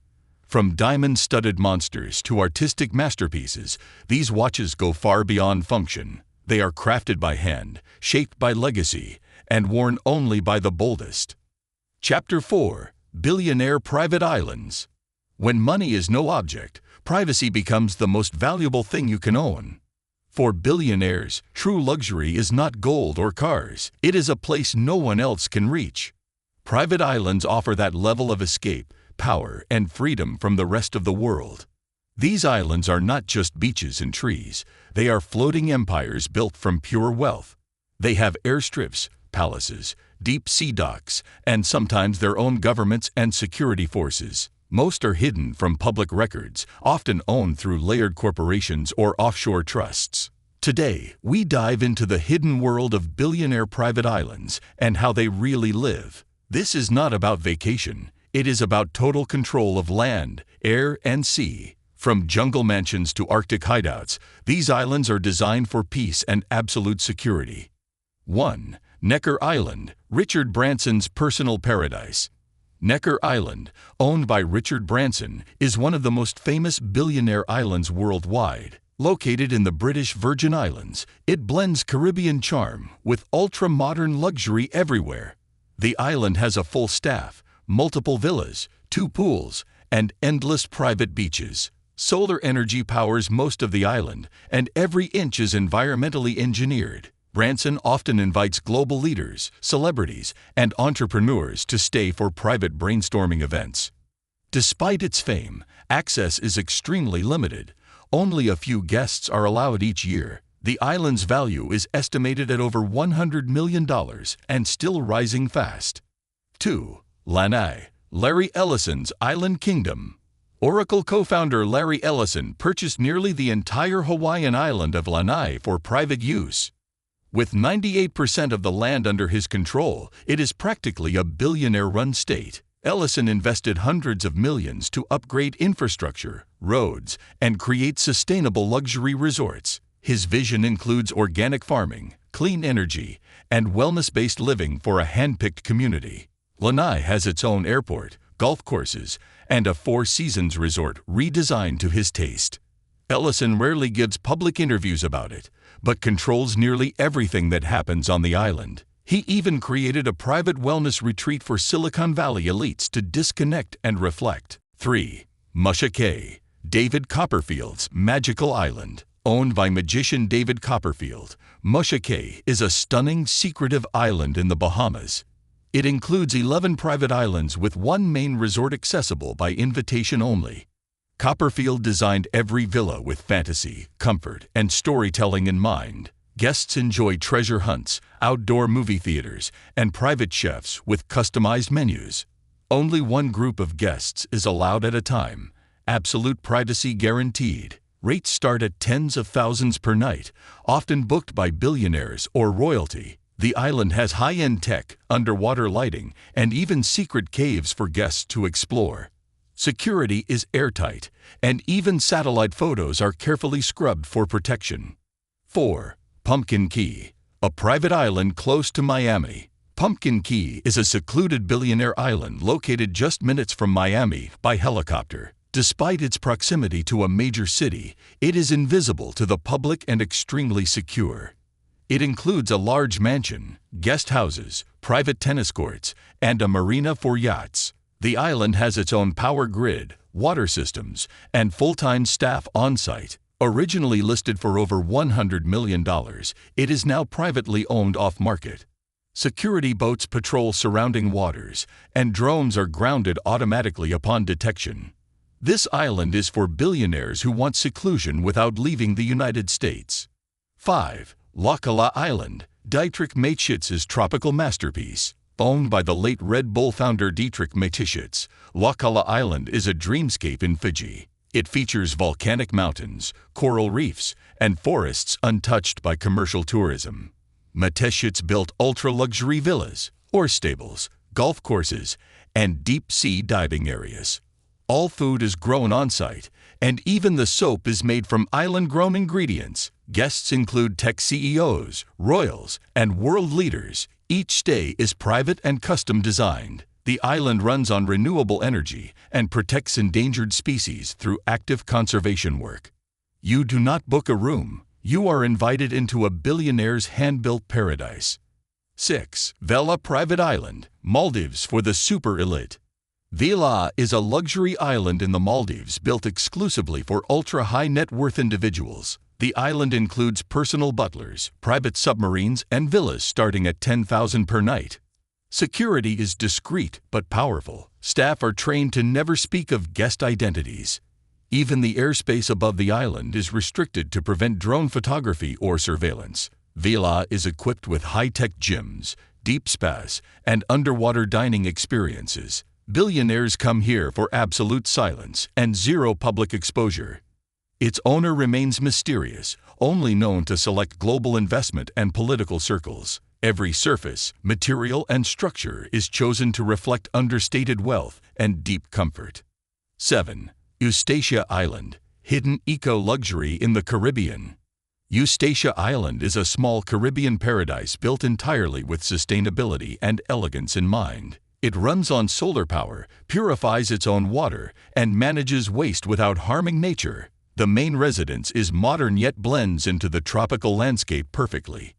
From diamond-studded monsters to artistic masterpieces, these watches go far beyond function. They are crafted by hand, shaped by legacy, and worn only by the boldest. Chapter 4. Billionaire Private Islands. When money is no object, privacy becomes the most valuable thing you can own. For billionaires, true luxury is not gold or cars. It is a place no one else can reach. Private islands offer that level of escape, power, and freedom from the rest of the world. These islands are not just beaches and trees. They are floating empires built from pure wealth. They have airstrips, palaces, deep sea docks, and sometimes their own governments and security forces. Most are hidden from public records, often owned through layered corporations or offshore trusts. Today, we dive into the hidden world of billionaire private islands and how they really live. This is not about vacation. It is about total control of land, air, and sea. From jungle mansions to Arctic hideouts, these islands are designed for peace and absolute security. 1. Necker Island, Richard Branson's personal paradise. Necker Island, owned by Richard Branson, is one of the most famous billionaire islands worldwide. Located in the British Virgin Islands, it blends Caribbean charm with ultra-modern luxury everywhere. The island has a full staff, multiple villas, 2 pools, and endless private beaches. Solar energy powers most of the island, and every inch is environmentally engineered. Branson often invites global leaders, celebrities, and entrepreneurs to stay for private brainstorming events. Despite its fame, access is extremely limited. Only a few guests are allowed each year. The island's value is estimated at over $100 million and still rising fast. 2. Lanai, Larry Ellison's Island Kingdom. Oracle co-founder Larry Ellison purchased nearly the entire Hawaiian island of Lanai for private use. With 98% of the land under his control, it is practically a billionaire-run state. Ellison invested hundreds of millions to upgrade infrastructure, roads, and create sustainable luxury resorts. His vision includes organic farming, clean energy, and wellness-based living for a hand-picked community. Lanai has its own airport, golf courses, and a Four Seasons resort redesigned to his taste. Ellison rarely gives public interviews about it, but controls nearly everything that happens on the island. He even created a private wellness retreat for Silicon Valley elites to disconnect and reflect. 3. Musha Cay, David Copperfield's magical island. Owned by magician David Copperfield, Musha Cay is a stunning, secretive island in the Bahamas. It includes 11 private islands with one main resort accessible by invitation only. Copperfield designed every villa with fantasy, comfort, and storytelling in mind. Guests enjoy treasure hunts, outdoor movie theaters, and private chefs with customized menus. Only one group of guests is allowed at a time. Absolute privacy guaranteed. Rates start at tens of thousands per night, often booked by billionaires or royalty. The island has high-end tech, underwater lighting, and even secret caves for guests to explore. Security is airtight, and even satellite photos are carefully scrubbed for protection. 4. Pumpkin Key, a private island close to Miami. Pumpkin Key is a secluded billionaire island located just minutes from Miami by helicopter. Despite its proximity to a major city, it is invisible to the public and extremely secure. It includes a large mansion, guest houses, private tennis courts, and a marina for yachts. The island has its own power grid, water systems, and full-time staff on-site. Originally listed for over $100 million, it is now privately owned off-market. Security boats patrol surrounding waters, and drones are grounded automatically upon detection. This island is for billionaires who want seclusion without leaving the United States. 5. Lakala Island, Dietrich Mateschitz' tropical masterpiece. Owned by the late Red Bull founder Dietrich Mateschitz, Lakala Island is a dreamscape in Fiji. It features volcanic mountains, coral reefs, and forests untouched by commercial tourism. Mateschitz built ultra-luxury villas, horse stables, golf courses, and deep-sea diving areas. All food is grown on-site, and even the soap is made from island-grown ingredients. Guests include tech CEOs, royals, and world leaders. Each stay is private and custom-designed. The island runs on renewable energy and protects endangered species through active conservation work. You do not book a room. You are invited into a billionaire's hand-built paradise. 6. Vela Private Island, Maldives for the super elite. Vela is a luxury island in the Maldives built exclusively for ultra-high net worth individuals. The island includes personal butlers, private submarines, and villas starting at $10,000 per night. Security is discreet but powerful. Staff are trained to never speak of guest identities. Even the airspace above the island is restricted to prevent drone photography or surveillance. Vela is equipped with high-tech gyms, deep spas, and underwater dining experiences. Billionaires come here for absolute silence and zero public exposure. Its owner remains mysterious, only known to select global investment and political circles. Every surface, material, and structure is chosen to reflect understated wealth and deep comfort. 7. Eustatia Island, hidden eco-luxury in the Caribbean. Eustatia Island is a small Caribbean paradise built entirely with sustainability and elegance in mind. It runs on solar power, purifies its own water, and manages waste without harming nature. The main residence is modern yet blends into the tropical landscape perfectly.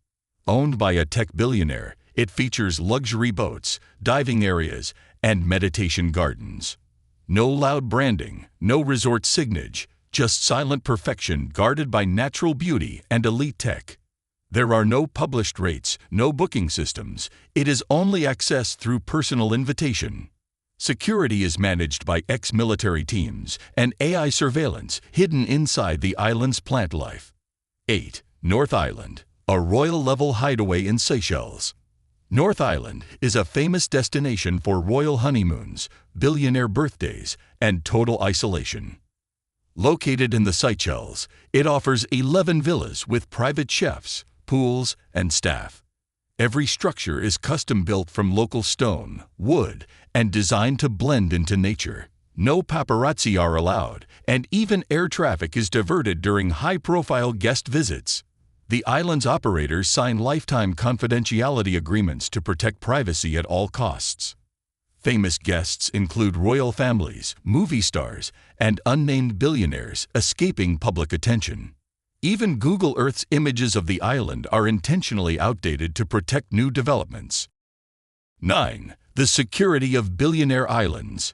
Owned by a tech billionaire, it features luxury boats, diving areas, and meditation gardens. No loud branding, no resort signage, just silent perfection guarded by natural beauty and elite tech. There are no published rates, no booking systems. It is only accessed through personal invitation. Security is managed by ex-military teams and AI surveillance hidden inside the island's plant life. 8. North Island, a royal-level hideaway in Seychelles. North Island is a famous destination for royal honeymoons, billionaire birthdays, and total isolation. Located in the Seychelles, it offers 11 villas with private chefs, pools, and staff. Every structure is custom-built from local stone, wood, and designed to blend into nature. No paparazzi are allowed, and even air traffic is diverted during high-profile guest visits. The island's operators sign lifetime confidentiality agreements to protect privacy at all costs. Famous guests include royal families, movie stars, and unnamed billionaires escaping public attention. Even Google Earth's images of the island are intentionally outdated to protect new developments. 9. The security of Billionaire Islands.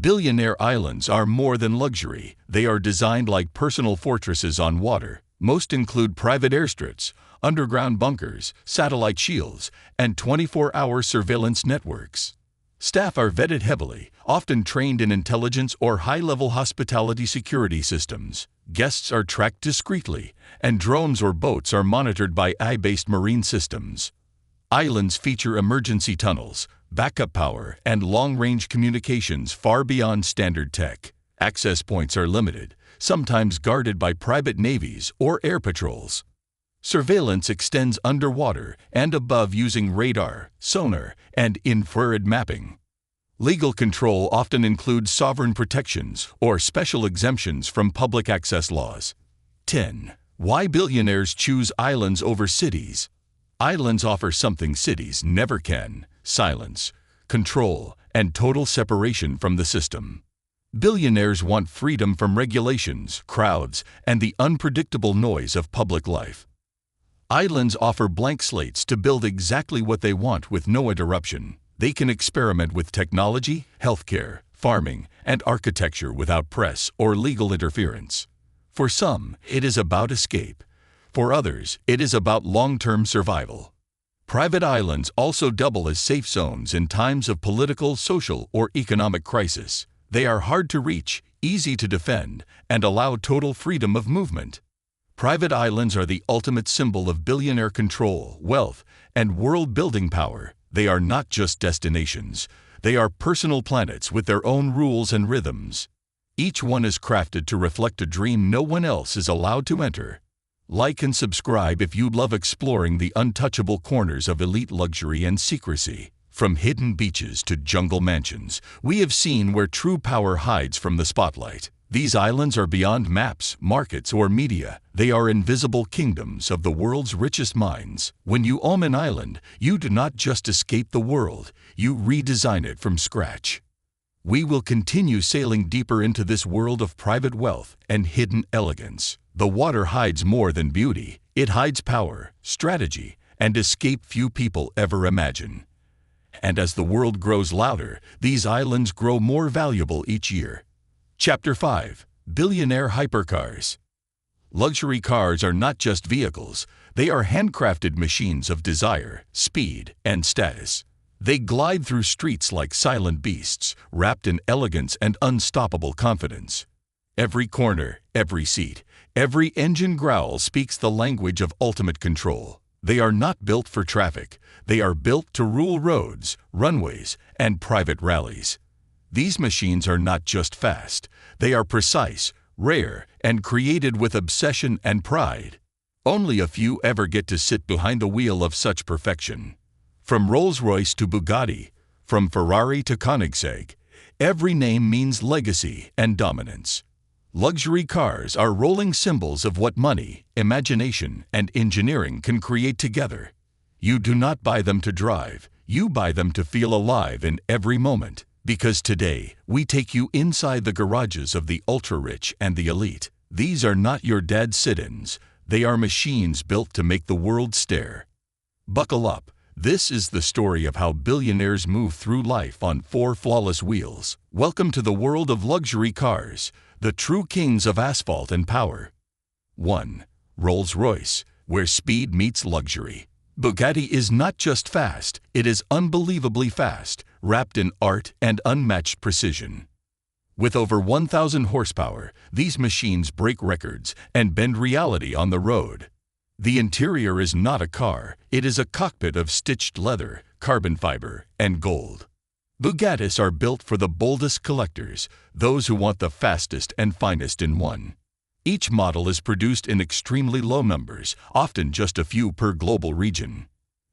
Billionaire Islands are more than luxury. They are designed like personal fortresses on water. Most include private airstrips, underground bunkers, satellite shields, and 24-hour surveillance networks. Staff are vetted heavily, often trained in intelligence or high-level hospitality security systems. Guests are tracked discreetly, and drones or boats are monitored by AI-based marine systems. Islands feature emergency tunnels, backup power, and long-range communications far beyond standard tech. Access points are limited, sometimes guarded by private navies or air patrols. Surveillance extends underwater and above using radar, sonar, and infrared mapping. Legal control often includes sovereign protections or special exemptions from public access laws. 10. Why billionaires choose islands over cities. Islands offer something cities never can: silence, control, and total separation from the system. Billionaires want freedom from regulations, crowds, and the unpredictable noise of public life. Islands offer blank slates to build exactly what they want with no interruption. They can experiment with technology, healthcare, farming, and architecture without press or legal interference. For some, it is about escape. For others, it is about long-term survival. Private islands also double as safe zones in times of political, social, or economic crisis. They are hard to reach, easy to defend, and allow total freedom of movement. Private islands are the ultimate symbol of billionaire control, wealth, and world-building power. They are not just destinations. They are personal planets with their own rules and rhythms. Each one is crafted to reflect a dream no one else is allowed to enter. Like and subscribe if you love exploring the untouchable corners of elite luxury and secrecy. From hidden beaches to jungle mansions, we have seen where true power hides from the spotlight. These islands are beyond maps, markets, or media. They are invisible kingdoms of the world's richest minds. When you own an island, you do not just escape the world, you redesign it from scratch. We will continue sailing deeper into this world of private wealth and hidden elegance. The water hides more than beauty. It hides power, strategy, and escape few people ever imagine. And as the world grows louder, these islands grow more valuable each year. Chapter 5. Billionaire Hypercars. Luxury cars are not just vehicles. They are handcrafted machines of desire, speed, and status. They glide through streets like silent beasts, wrapped in elegance and unstoppable confidence. Every corner, every seat, every engine growl speaks the language of ultimate control. They are not built for traffic. They are built to rule roads, runways, and private rallies. These machines are not just fast. They are precise, rare, and created with obsession and pride. Only a few ever get to sit behind the wheel of such perfection. From Rolls-Royce to Bugatti, from Ferrari to Koenigsegg, every name means legacy and dominance. Luxury cars are rolling symbols of what money, imagination, and engineering can create together. You do not buy them to drive. You buy them to feel alive in every moment. Because today, we take you inside the garages of the ultra-rich and the elite. These are not your dad's sit-ins. They are machines built to make the world stare. Buckle up. This is the story of how billionaires move through life on four flawless wheels. Welcome to the world of luxury cars, the true kings of asphalt and power. 1. Rolls-Royce, where speed meets luxury. Bugatti is not just fast, it is unbelievably fast, wrapped in art and unmatched precision. With over 1,000 horsepower, these machines break records and bend reality on the road. The interior is not a car, it is a cockpit of stitched leather, carbon fiber, and gold. Bugattis are built for the boldest collectors, those who want the fastest and finest in one. Each model is produced in extremely low numbers, often just a few per global region.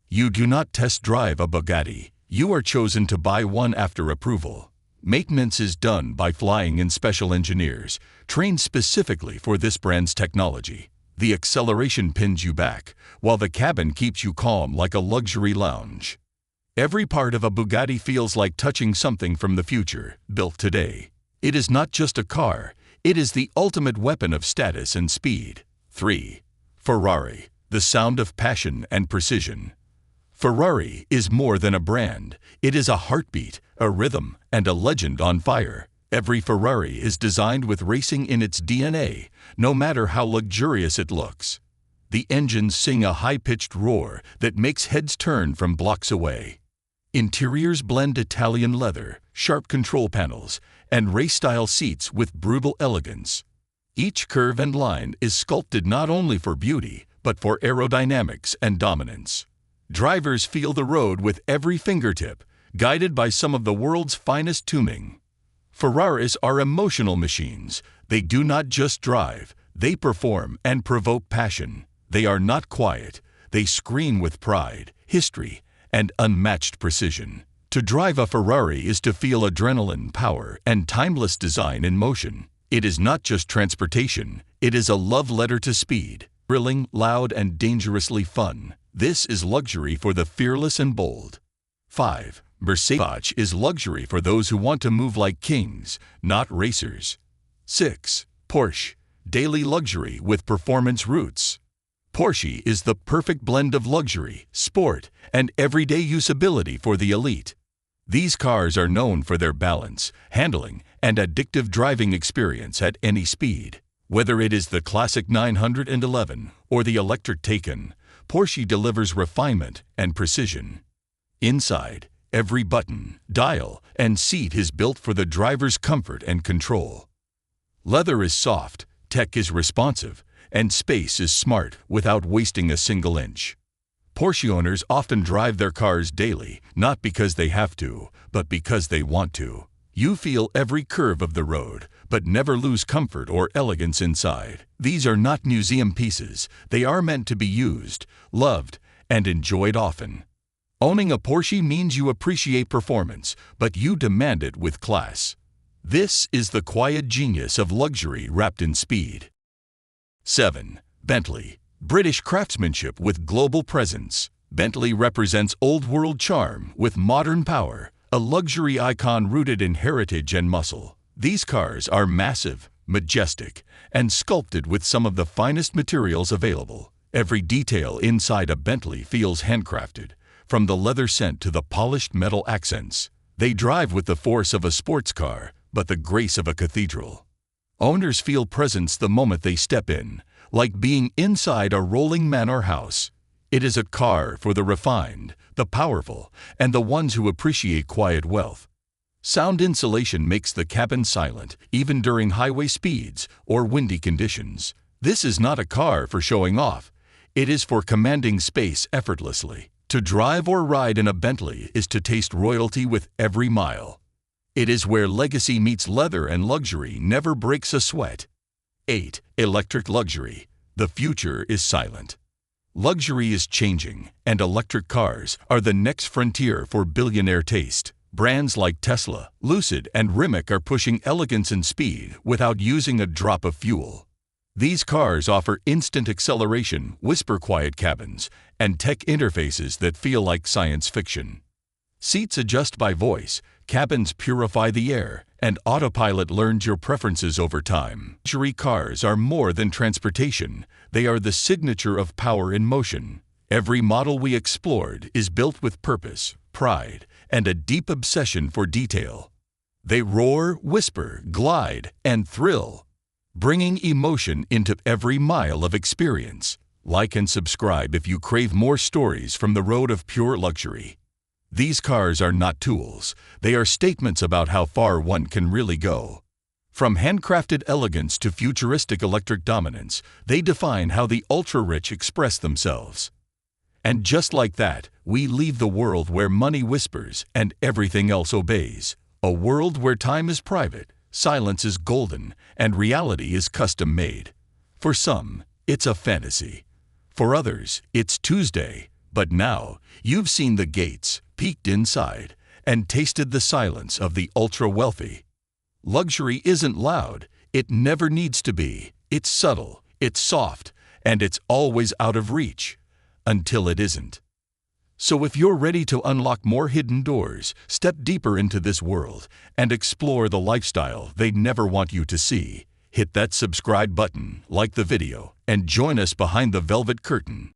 You do not test drive a Bugatti, you are chosen to buy one after approval. Maintenance is done by flying in special engineers, trained specifically for this brand's technology. The acceleration pins you back, while the cabin keeps you calm like a luxury lounge. Every part of a Bugatti feels like touching something from the future, built today. It is not just a car, it is the ultimate weapon of status and speed. 3. Ferrari, the sound of passion and precision. Ferrari is more than a brand, it is a heartbeat, a rhythm, and a legend on fire. Every Ferrari is designed with racing in its DNA, no matter how luxurious it looks. The engines sing a high-pitched roar that makes heads turn from blocks away. Interiors blend Italian leather, sharp control panels, and race-style seats with brutal elegance. Each curve and line is sculpted not only for beauty, but for aerodynamics and dominance. Drivers feel the road with every fingertip, guided by some of the world's finest tuning. Ferraris are emotional machines. They do not just drive, they perform and provoke passion. They are not quiet, they scream with pride, history, and unmatched precision. To drive a Ferrari is to feel adrenaline, power, and timeless design in motion. It is not just transportation, it is a love letter to speed. Thrilling, loud, and dangerously fun. This is luxury for the fearless and bold. 5. Mercedes is luxury for those who want to move like kings, not racers. 6. Porsche, daily luxury with performance roots. Porsche is the perfect blend of luxury, sport, and everyday usability for the elite. These cars are known for their balance, handling, and addictive driving experience at any speed. Whether it is the classic 911 or the electric Taycan, Porsche delivers refinement and precision. Inside, every button, dial, and seat is built for the driver's comfort and control. Leather is soft, tech is responsive, and space is smart without wasting a single inch. Porsche owners often drive their cars daily, not because they have to, but because they want to. You feel every curve of the road, but never lose comfort or elegance inside. These are not museum pieces. They are meant to be used, loved, and enjoyed often. Owning a Porsche means you appreciate performance, but you demand it with class. This is the quiet genius of luxury wrapped in speed. 7. Bentley, British craftsmanship with global presence. Bentley represents old-world charm with modern power, a luxury icon rooted in heritage and muscle. These cars are massive, majestic, and sculpted with some of the finest materials available. Every detail inside a Bentley feels handcrafted, from the leather scent to the polished metal accents. They drive with the force of a sports car, but the grace of a cathedral. Owners feel presence the moment they step in, like being inside a rolling manor house. It is a car for the refined, the powerful, and the ones who appreciate quiet wealth. Sound insulation makes the cabin silent, even during highway speeds or windy conditions. This is not a car for showing off. It is for commanding space effortlessly. To drive or ride in a Bentley is to taste royalty with every mile. It is where legacy meets leather and luxury never breaks a sweat. 8. Electric luxury. The future is silent. Luxury is changing, and electric cars are the next frontier for billionaire taste. Brands like Tesla, Lucid, and Rimac are pushing elegance and speed without using a drop of fuel. These cars offer instant acceleration, whisper-quiet cabins, and tech interfaces that feel like science fiction. Seats adjust by voice, cabins purify the air, and autopilot learns your preferences over time. Luxury cars are more than transportation. They are the signature of power in motion. Every model we explored is built with purpose, pride, and a deep obsession for detail. They roar, whisper, glide, and thrill, bringing emotion into every mile of experience. Like and subscribe if you crave more stories from the road of pure luxury. These cars are not tools. They are statements about how far one can really go. From handcrafted elegance to futuristic electric dominance, they define how the ultra-rich express themselves. And just like that, we leave the world where money whispers and everything else obeys. A world where time is private, silence is golden, and reality is custom-made. For some, it's a fantasy. For others, it's Tuesday. But now, you've seen the gates, peeked inside, and tasted the silence of the ultra-wealthy. Luxury isn't loud. It never needs to be. It's subtle, it's soft, and it's always out of reach. Until it isn't. So if you're ready to unlock more hidden doors, step deeper into this world, and explore the lifestyle they'd never want you to see, hit that subscribe button, like the video, and join us behind the velvet curtain.